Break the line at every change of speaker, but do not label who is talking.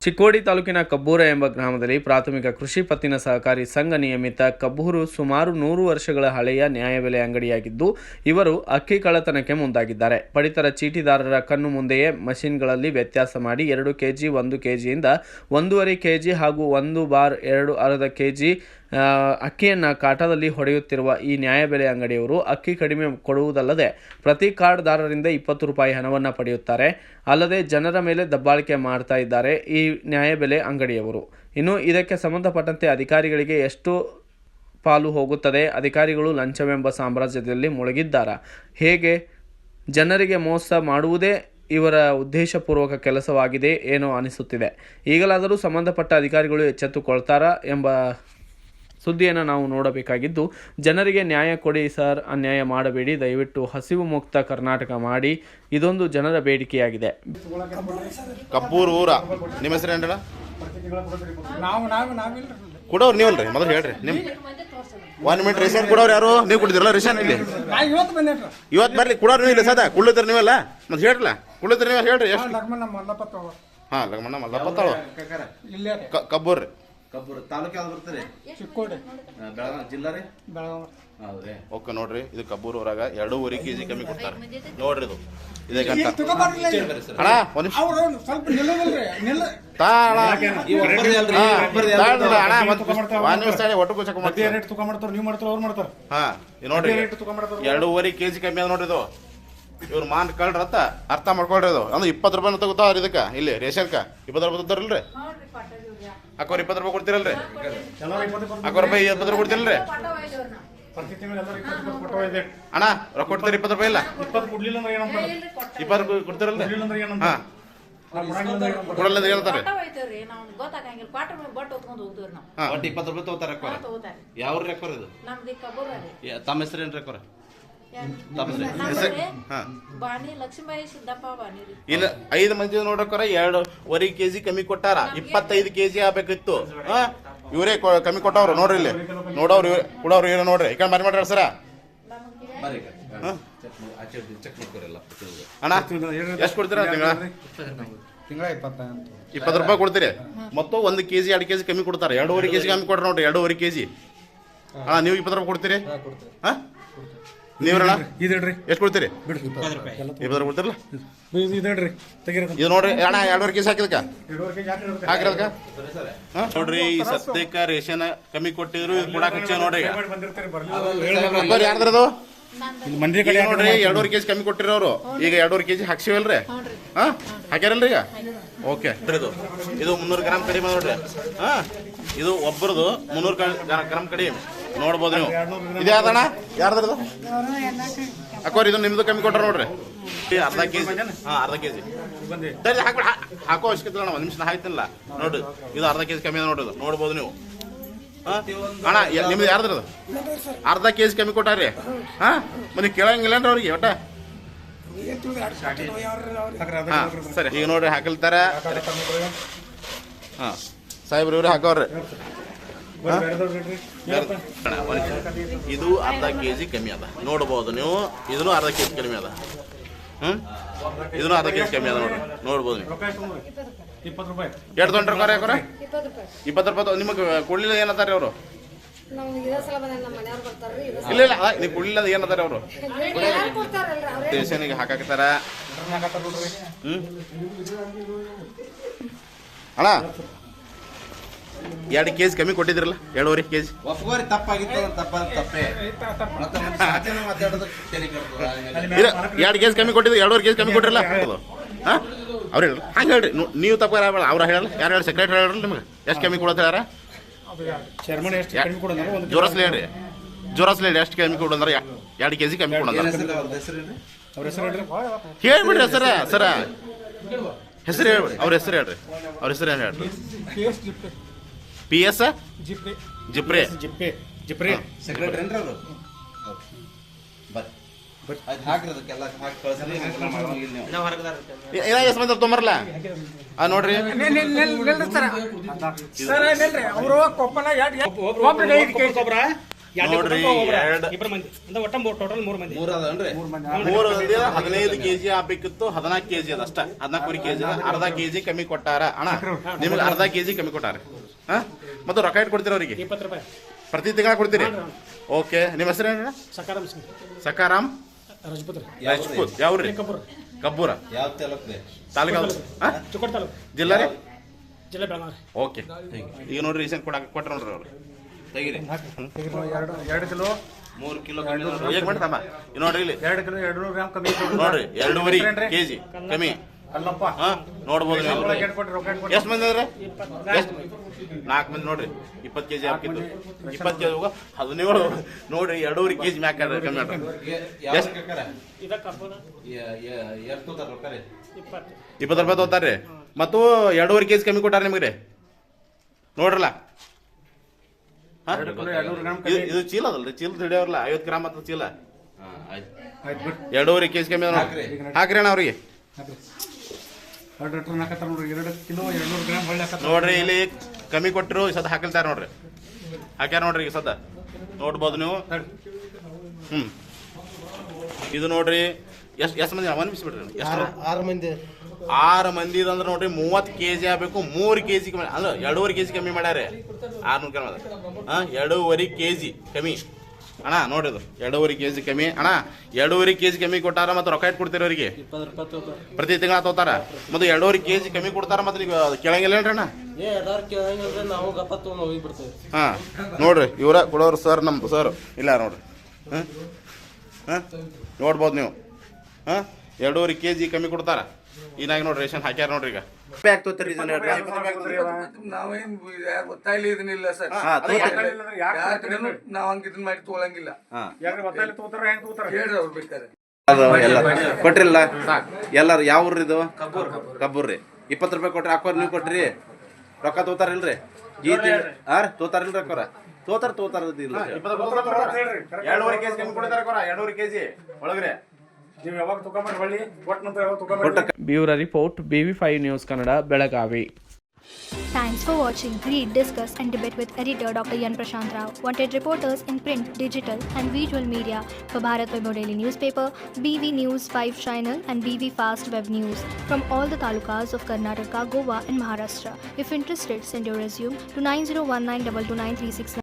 ಚಿಕ್ಕೋಡಿ ತಾಲೂಕಿನ ಕಬ್ಬೂರ ಎಂಬ ಗ್ರಾಮದಲ್ಲಿ ಪ್ರಾಥಮಿಕ ಕೃಷಿ ಪತ್ತಿನ ಸಹಕಾರಿ ಸಂಘ ನಿಯಮಿತ ಕಬ್ಬೂರು ಸುಮಾರು 100 ವರ್ಷಗಳ ಹಳೆಯ ನ್ಯಾಯಬೆಲೆ ಅಂಗಡಿಯಾಗಿದ್ದು, ಇವರು ಅಕ್ಕಿ ಕಳ್ಳತನಕ್ಕೆ ಮುಂದಾಗಿದ್ದಾರೆ. ಪಡಿತರ ಚೀಟಿದಾರರ ಕಣ್ಣು ಮುಂದೆಯೇ ಮಷಿನ್ಗಳಲ್ಲಿ ವ್ಯತ್ಯಾಸ ಮಾಡಿ 2 ಕೆಜಿ 1 ಕೆಜಿಯಿಂದ 1.5 ಕೆಜಿ ಹಾಗೂ 1 ಬಾರ್ 2 ಅರ್ಧ ಕೆಜಿ ಅಕ್ಕಿಯನ್ನು ಕಾಟದಲ್ಲಿ ಹೊಡೆಯುತ್ತಿರುವ ಈ ನ್ಯಾಯಬೆಲೆ ಅಂಗಡಿಯವರು ಅಕ್ಕಿ ಕಡಿಮೆ ಕೊಡುವುದಲ್ಲದೆ ಪ್ರತಿ ಕಾರ್ಡ್ದಾರರಿಂದ 20 ರೂಪಾಯಿ ಹಣವನ್ನು ಪಡೆಯುತ್ತಾರೆ. ಅಲ್ಲದೆ ಜನರ ಮೇಲೆ ದಬ್ಬಾಳಿಕೆ ಮಾಡ್ತಾ ಇದ್ದಾರೆ ಈ ನ್ಯಾಯಬೆಲೆ ಅಂಗಡಿಯವರು. ಇನ್ನು ಇದಕ್ಕೆ ಸಂಬಂಧಪಟ್ಟಂತೆ ಅಧಿಕಾರಿಗಳಿಗೆ ಎಷ್ಟು ಪಾಲು ಹೋಗುತ್ತದೆ? ಅಧಿಕಾರಿಗಳು ಲಂಚವೆಂಬ ಸಾಮ್ರಾಜ್ಯದಲ್ಲಿ ಮುಳುಗಿದ್ದಾರಾ? ಹೇಗೆ ಜನರಿಗೆ ಮೋಸ ಮಾಡುವುದೇ ಇವರ ಉದ್ದೇಶಪೂರ್ವಕ ಕೆಲಸವಾಗಿದೆ ಏನೋ ಅನಿಸುತ್ತಿದೆ. ಈಗಲಾದರೂ ಸಂಬಂಧಪಟ್ಟ ಅಧಿಕಾರಿಗಳು ಎಚ್ಚೆತ್ತುಕೊಳ್ತಾರಾ ಎಂಬ ಸುದ್ದಿಯನ್ನು ನಾವು ನೋಡಬೇಕಾಗಿದ್ದು, ಜನರಿಗೆ ನ್ಯಾಯ ಕೊಡಿ ಸರ್, ಅನ್ಯಾಯ ಮಾಡಬೇಡಿ, ದಯವಿಟ್ಟು ಹಸಿವು ಮುಕ್ತ ಕರ್ನಾಟಕ ಮಾಡಿ, ಇದೊಂದು ಜನರ ಬೇಡಿಕೆಯಾಗಿದೆ.
ಕಬ್ಬೂರು ಊರ ನಿಮ್ಮ ಹೆಸರು ಏನ್ರ? ಕೊಡೋರು ನೀವಲ್ರಿ, ಮೊದಲು ಹೇಳ್ರಿ. ನಿಮ್ಮ 1 ಮಿನಿಟ್ ರೇಷನ್ ಕೊಡೋರು ಯಾರು? ನೀವು ಕೊಡ್ತಿರಲ್ಲ ರೇಷನ್? ಇಲ್ಲಿ ಇವತ್ತು ಬರ್ಲಿ ಕೊಡೋರು ನೀವು ಇಲ್ಲ ಸದಾ ಕುಳ್ಳತ್ರಿ ನೀವಲ್ಲ, ಮತ್ತೆ ಹೇಳ್ರಲ್ಲ ಕುಳ್ಳತ್ರಿ ನೀವು ಹೇಳ್ರಿ. ಎಷ್ಟು? ಹಾಂ, ಲಗ್ಮಣ್ಣ ಮಲ್ಲಪ್ಪ ತಾಳು ಕಬ್ಬೂರ್ ರೀ.
ಕಬ್ಬೂರು ತಾಲೂಕು ಯಾವ್ದು ಬರ್ತಾರೆ?
ಚಿಕ್ಕೋಡಿ,
ಬೆಳಗಾವಿ ಜಿಲ್ಲಾ ರೀ.
ಬೆಳಗಾವಿ.
ಹೌದ್ರಿ.
ಓಕೆ ನೋಡ್ರಿ, ಇದು ಕಬ್ಬೂರು ಊರಾಗ 2.5 ಕೆಜಿ ಕಮ್ಮಿ ಕೊಡ್ತಾರೆ ನೋಡ್ರಿ. ಇದು ಇದೇ ಗಂಟ ಅಣ್ಣ ಒಂದು ನಿಮಿಷ ಒಟ್ಟು ಚೆಕ್ ಮಾಡ್ತಾರೆ. ಹಾಂ ನೋಡ್ರಿ, 2.5 ಕೆಜಿ ಕಮ್ಮಿ ಅದ ನೋಡ್ರಿ. ಇದು ಇವ್ರು ಮಾನ್ ಕಳ್ರತ್ತ ಅರ್ಥ ಮಾಡ್ಕೊಳ್ರಿ. ಇದು ಅಂದ್ರೆ 20 ರೂಪಾಯಿ ತಗೋತಾವ್ರಿ ಇದಕ್ಕೆ. ಇಲ್ಲಿ ರೇಷನ್ಕ 20 ರೂಪಾಯಿ ತಗೋತಾರಲ್ರಿ. ಅಕ್ಕೋರ್ 20 ರೂಪಾಯಿ ಕೊಡ್ತಿರಲ್ರಿ? ಅಕ್ಕೋರ್ ರೂಪಾಯಿ 20 ರೂಪಾಯಿ ಕೊಡ್ತಿರಲ್ರಿ ಅಣ್ಣ? ರೊಕ್ಕ ಕೊಡ್ತೀರಿ 20 ರೂಪಾಯಿ ಇಲ್ಲ? 20 ರೂಪಾಯಿ ಕೊಡ್ತಿರಲ್ರಿ? ಹಾಂ, ಕೊಡಲ್ಲ ಅಂತ ಹೇಳ್ತಾರೆ. ಹಾಂ,
ಒಟ್ಟು 20 ರೂಪಾಯಿ ತಗೋತಾರೆ ಅಕ್ಕೋರ. ಯಾವ ರೆಕ್ಕೋರ್ ಇದು? ತಮ್ಮ ಹೆಸರು ಏನ್ರಿ ಅಕ್ಕೋರ?
ಇಲ್ಲ 5 ಮಂದಿ ನೋಡಕ್ಕಾರ 2.5 ಕೆಜಿ ಕಮ್ಮಿ ಕೊಟ್ಟಾರ. 25 ಕೆಜಿ ಆಗ್ಬೇಕಿತ್ತು. ಇವರೇ ಕಮ್ಮಿ ಕೊಟ್ಟವ್ರು ನೋಡ್ರಿ. ಇಲ್ಲಿ ನೋಡವ್ರು ಕೊಡವ್ರು ಇವ್ರು ನೋಡ್ರಿ. ಈ ಕಡೆ ಮಾಡ್ರಿ ಸರ. ಅಣ್ಣ ಎಷ್ಟು ಕೊಡ್ತೀರ ತಿಂಗಳ? 20 ರೂಪಾಯಿ ಕೊಡ್ತೀರಿ. ಮತ್ತು 1 ಕೆಜಿ 2 ಕೆಜಿ ಕಮ್ಮಿ ಕೊಡ್ತಾರೆ. 2.5 ಕೆಜಿ ಕಮ್ಮಿ ಕೊಡ್ರಿ ನೋಡ್ರಿ. 2.5 ಕೆಜಿ ಅಣ್ಣ ನೀವು 20 ರೂಪಾಯಿ ಕೊಡ್ತೀರಿ? ಹಾಂ, ನೀವ್ರಣ್ಣ ಎಷ್ಟು ಕೊಡ್ತೀರಿ? 20 ರೂಪಾಯಿ ಕೊಡ್ತೀರಲ್ಲ? ಇದು ನೋಡ್ರಿ ಅಣ್ಣ, 2.5 ಕೆಜಿ ಹಾಕಿದಕ್ಕ ಹಾಕಿರೋದಕ್ಕ ನೋಡ್ರಿ. ಈ ಸದ್ಯಕ್ಕ ರೇಷನ್ ಕಮ್ಮಿ ಕೊಟ್ಟಿದ್ರು, ಇದು ಕೂಡ ಹಚ್ಚ ನೋಡ್ರಿ. ಯಾರ್ದ್ರದು ನೋಡ್ರಿ? 2.5 ಕೆಜಿ ಕಮ್ಮಿ ಕೊಟ್ಟಿರೋರು ಈಗ 2.5 ಕೆಜಿ ಹಾಕ್ಸಿವಲ್ರಿ? ಹಾಂ, ಹಾಕ್ಯಾರಲ್ರಿ ಈಗ? ಓಕೆ. ಇದು 300 ಗ್ರಾಮ್ ಕಡಿಮೆ ನೋಡ್ರಿ. ಹಾಂ, ಇದು ಒಬ್ಬರದು 300 ಗ್ರಾಮ್ ಕಡಿಮೆ ನೋಡ್ಬೋದು ನೀವು. ಇದೇ ಅದಣ್ಣ ಯಾರ್ದ್ರದು? ಅಕ್ಕೋರ್ ಇದು ನಿಮ್ದು ಕಮ್ಮಿ ಕೊಟ್ರ ನೋಡ್ರಿ. ಅರ್ಧ ಕೆಜಿ. ಹಾಂ, ಅರ್ಧ ಕೆಜಿ ಹಾಕೋ ಅವಶ್ಯಕತೆ ಅಣ್ಣ. 1 ನಿಮಿಷ ಹಾಕ್ತಿಲ್ಲ ನೋಡ್ರಿ. ಇದು ಅರ್ಧ ಕೆಜಿ ಕಮ್ಮಿ ನೋಡ್ರಿ. ನೋಡ್ಬೋದು ನೀವು. ಅಣ್ಣ ನಿಮ್ದು ಯಾರ್ದ್ರದು? ಅರ್ಧ ಕೆಜಿ ಕಮ್ಮಿ ಕೊಟ್ಟಾರಿ. ಹಾಂ, ಮತ್ತೆ ಕೇಳಂಗಿಲ್ಲನ್ರಿ ಅವ್ರಿಗೆ ಒಟ್ಟ? ಹಾಂ ಸರಿ, ಈಗ ನೋಡ್ರಿ ಹಾಕಲ್ತಾರ. ಹಾಂ, ಸಾಹೇಬ್ರು ಇವ್ರೆ ಹಾಕವ್ರಿ. ಇದು ಅರ್ಧ ಕೆಜಿ ಕಮ್ಮಿ ಅದ ನೋಡ್ಬೋದು ನೀವು. ಇದನ್ನು ಅರ್ಧ ಕೆಜಿ ಕಡಿಮೆ ಅದ. ಇದನ್ನು ಅರ್ಧ ಕೆಜಿ ಕಮ್ಮಿ ಅದ ನೋಡ್ರಿ. ನೋಡ್ಬೋದು ನೀವು. ಎಷ್ಟು ತೊಗೊಂಡ್ರೆ ಯಾಕೋರ? 20 ರೂಪಾಯಿ ನಿಮಗೆ ಕೊಡ್ಲಿಲ್ಲ ಏನಂತಾರೆ ಅವರು? ಇಲ್ಲ ಇಲ್ಲ, ನೀವು ಕೊಡ್ಲಿಲ್ಲ ಏನಂತಾರೆ ಅವರು? ರೇಷನ್ಗೆ ಹಾಕಾಕತ್ತಾರ. ಅಣ್ಣ 2 ಕೆಜಿ ಕಮ್ಮಿ ಕೊಟ್ಟಿದ್ರಲ್ಲ? 2.5 ಕೆಜಿ
ಒಪ್ಕೋರಿ. ತಪ್ಪಾಗಿತ್ತು, ತಪ್ಪೇ.
2 ಕೆಜಿ ಕಮ್ಮಿ ಕೊಟ್ಟಿದ್ರು, 2.5 ಕೆಜಿ ಕಮ್ಮಿ ಕೊಟ್ಟಿರಲ್ಲ? ಹಾಂ, ಅವ್ರು ಹೇಳ್ರಿ. ಹಂಗೆ ಹೇಳ್ರಿ, ನೀವು ತಪ್ಪ ಅವ್ರು ಹೇಳಲ್ಲ. ಯಾರು ಹೇಳಿ? ಸೆಕ್ರೆಟರಿ ಹೇಳ್ರಿ ನಿಮ್ಗೆ ಎಷ್ಟು ಕಮ್ಮಿ ಕೊಡೋದು ಯಾರ? ಜೋರಸ್ಲಿ ಹೇಳ್ರಿ, ಜೋರಸ್ಲಿ ಹೇಳಿ ಎಷ್ಟು ಕಮ್ಮಿ ಕೊಡೋದ್ರೆ? 2 ಕೆಜಿ ಕಮ್ಮಿ ಕೊಡೋದು ಹೇಳ್ಬಿಡ್ರಿ ಸರ. ಸರ ಹೆಸರು ಹೇಳ್ಬಿಡಿ. ಅವ್ರ ಹೆಸರು ಹೇಳ್ರಿ. ಅವ್ರ ಹೆಸರು ಏನು ಹೇಳ್ರಿ? PS ಜಿಪ್ರೆ.
ಸೆಕ್ರೆಟರಿ ಏನ್ರಿ ಅವರು?
ಎಷ್ಟು ಮಂದಿ ತೊಂಬರಲ್ಲ? ನೋಡ್ರಿ
ಅವರು ಕೊಪ್ಪಳ
ನೋಡ್ರಿ
ಇಬ್ಬರು ಮಂದಿ ಅಂದ್ರೆ ಒಟ್ಟ ಟೋಟಲ್ 3 ಮಂದಿ.
3 ಅದನ್ರಿ 3 ಮಂದಿ 15 ಕೆಜಿ ಆಗ್ಬೇಕಿತ್ತು 14 ಕೆಜಿ ಅದ ಅಷ್ಟ 14 ಕೆಜಿ ಅರ್ಧ ಕೆಜಿ ಕಮ್ಮಿ ಕೊಟ್ಟಾರ ಅಣ್ಣ ನಿಮ್ಗೆ ಅರ್ಧ ಕೆಜಿ ಕಮ್ಮಿ ಕೊಟ್ಟಾರ ಹಾ ಮತ್ತು ರೊಕ್ಕ ಇಟ್ಟು ಕೊಡ್ತೀರ ಅವರಿಗೆ
20 ರೂಪಾಯಿ
ಪ್ರತಿ ತಿಂಗಳ ಕೊಡ್ತೀರಿ ಓಕೆ ನಿಮ್ಮ ಹೆಸರು ಏನ
ಸಕಾರಾಮ್ ಸಿಂಗ್
ಸಕಾರಾಮ್
ರಾಜಪುತ್ರ
ರಾಜ್ಪೂತ್ ಯಾವ್ರಿ ಕಬ್ಬೂರ
ಯಾವ ತಾಲೂಕು
ತಾಲೂಕು
ಚಿಕ್ಕೋಡಿ ತಾಲೂಕು
ಜಿಲ್ಲಾ ರೀ
ಜಿಲ್ಲೆ ಬೆಳಗಾವಿ.
ಓಕೆ ಈಗ ನೋಡ್ರಿ ರೀಸೆಂಟ್ ಕೊಟ್ರ ನೋಡ್ರಿ ಅವ್ರು ತೆಗೀರಿ
2 ಕಿಲೋ
3 ಕಿಲೋ ಹೇಗೆ ಮಾಡ್ತಮ್ಮ ನೋಡ್ರಿ ಇಲ್ಲಿ
2 ಕಿಲೋ 200 ಗ್ರಾಮ್ ಕಮ್ಮಿ
ನೋಡ್ರಿ 2.5 ಕೆಜಿ ಕಮ್ಮಿ
ಅಲ್ಲಪ್ಪ
ಹಾ ನೋಡ್ಬೋದು ನೀವು ಎಷ್ಟು ಮಂದಿ ಅದ್ರ
4
4 ಮಂದಿ ನೋಡ್ರಿ 20 ಕೆಜಿ ಹಾಕಿದ್ದು 20 ಕೆಜಿ 17 ನೋಡ್ರಿ 2.5 ಕೆಜಿ ಮ್ಯಾಕ್ ಕಮ್ಮಿ ಮಾಡ್ರಿ
ಇದಕ್ಕೆ ಕಬ್ಬನ
ಎಷ್ಟು ರೊಕ್ಕ ರೀ
20 ರೂಪಾಯಿ ತಗೋತಾರ್ರಿ ಮತ್ತು 2.5 ಕೆಜಿ ಕಮ್ಮಿ ಕೊಟ್ಟಾರ ನಿಮ್ಗೆ ನೋಡ್ರಲ್ಲ ಇದು ಚೀಲ ಅದಲ್ರಿ ಚೀಲ ಹಿಡಿಯೋರ್ಲ 50 ಗ್ರಾಮ್ ಅಂತ ಚೀಲ 2.5 ಕೆಜಿ ಕಮ್ಮಿ ಹಾಕ್ರಿ ಅಣ್ಣ ಅವ್ರಿಗೆ
ನೋಡ್ರಿ 2 ಕಿಲೋ 200 ಗ್ರಾಮ್ ಹೊಳ್ಳಿ
ನೋಡ್ರಿ ಇಲ್ಲಿ ಕಮ್ಮಿ ಕೊಟ್ಟರು ಸದ ಹಾಕಲ್ತಾರ ನೋಡ್ರಿ ಹಾಕ್ಯಾರ ನೋಡ್ರಿ ಈಗ ಸದ ನೋಡ್ಬೋದು ನೀವು ಇದು ನೋಡ್ರಿ ಎಷ್ಟು ಮಂದಿ ಅನಿಸ್ಬಿಡ್ರಿ ಎಷ್ಟು
6 ಮಂದಿ
6 ಮಂದಿ ಅಂದ್ರೆ ನೋಡ್ರಿ 30 ಕೆಜಿ ಆಗ್ಬೇಕು 3 ಕೆಜಿ ಕಮ್ಮಿ ಅಂದ್ರೆ 2.5 ಕೆಜಿ ಕಮ್ಮಿ ಮಾಡ್ಯಾರ 600 ಗ್ರಾಮ್ ಅದ 2.5 ಕೆಜಿ ಕಮ್ಮಿ ಅಣ್ಣ ನೋಡ್ರಿ ಅದು 2.5 ಕೆಜಿ ಕಮ್ಮಿ ಅಣ್ಣ 2.5 ಕೆಜಿ ಕಮ್ಮಿ ಕೊಟ್ಟಾರ ಮತ್ತು ರೊಕ್ಕ ಇಟ್ಟು ಕೊಡ್ತೀರ ಅವರಿಗೆ
20 ರೂಪಾಯಿ
ಪ್ರತಿ ತಿಂಗಳ ತಗೋತಾರ ಮತ್ತು 2.5 ಕೆಜಿ ಕಮ್ಮಿ ಕೊಡ್ತಾರ ಮತ್ತು ನೀವು ಕೇಳಂಗಿಲ್ಲ ಏನ್ರಿ ಅಣ್ಣ
ನಾವು ಗಪ್ಪ ತೊಗೊಂಡು ಹೋಗಿಬಿಡ್ತೇವೆ.
ಹಾಂ ನೋಡ್ರಿ ಇವರ ಕೊಡೋರು ಸರ್ ನಮ್ದು ಸರ್ ಇಲ್ಲ ನೋಡ್ರಿ ಹಾಂ ನೋಡ್ಬೋದು ನೀವು ಹಾಂ 2.5 ಕೆಜಿ ಕಮ್ಮಿ ಕೊಡ್ತಾರ ಈನಾಗ ನೋಡ್ರಿ ರೇಷನ್ ಹಾಕ್ಯಾರ ನೋಡ್ರಿ ಈಗ ಪ್ಯಾಕ್ ತೋತಾರ
ನಾವೇನ್ ಯಾರು ಗೊತ್ತಾಗ್ಲಿ ಇದನ್ನಿಲ್ಲ ಸರ್ ನಾವ್ ಹಂಗ ಇದನ್ನ ಮಾಡಿ ತಗೊಳಂಗಿಲ್ಲ ಹೇಳ್ರಿ ಅವ್ರು ಬೇಕಾರೆ
ಕೊಟ್ರಿಲ್ಲ ಎಲ್ಲಾರು ಯಾವ ಊರ್ರಿ ಇದು ಕಬ್ಬೂರ್ ರೀ 20 ರೂಪಾಯಿ ಕೊಟ್ರಿ ಹಾಕೋರ್ ನೀವು ಕೊಟ್ರಿ ರೊಕ್ಕ ತೋತಾರಿಲ್ರಿ ತೋತಾರಿಲ್ರಿ ರೊಕ್ಕ ತೋತಾರ ಇಲ್ಲ 2.5 ಕೆಜಿ ಕಮ್ಮಿ ಕೊಡ್ತಾರ 2.5 ಕೆಜಿ ಒಳಗ್ರೆ
ನೀವು ಯಾವಾಗ ತಗೊಂಡ್ಬಂದು ಹೊಳ್ಳಿ ಕೊಟ್ಟು ನಂತರ ಯಾವಾಗ ತಗೊಂಡ್ಬಂದು
bureau report BV5 news Kannada Belagavi.
Thanks for watching. Read, discuss and debate with editor Dr. Yan Prashant Rao. Wanted reporters in print, digital and visual media for Bharat Vaibhav Daily Newspaper, BV News 5 Channel and BV Fast Web News from all the talukas of Karnataka, Goa and Maharashtra. If interested, send your resume to 9019229369.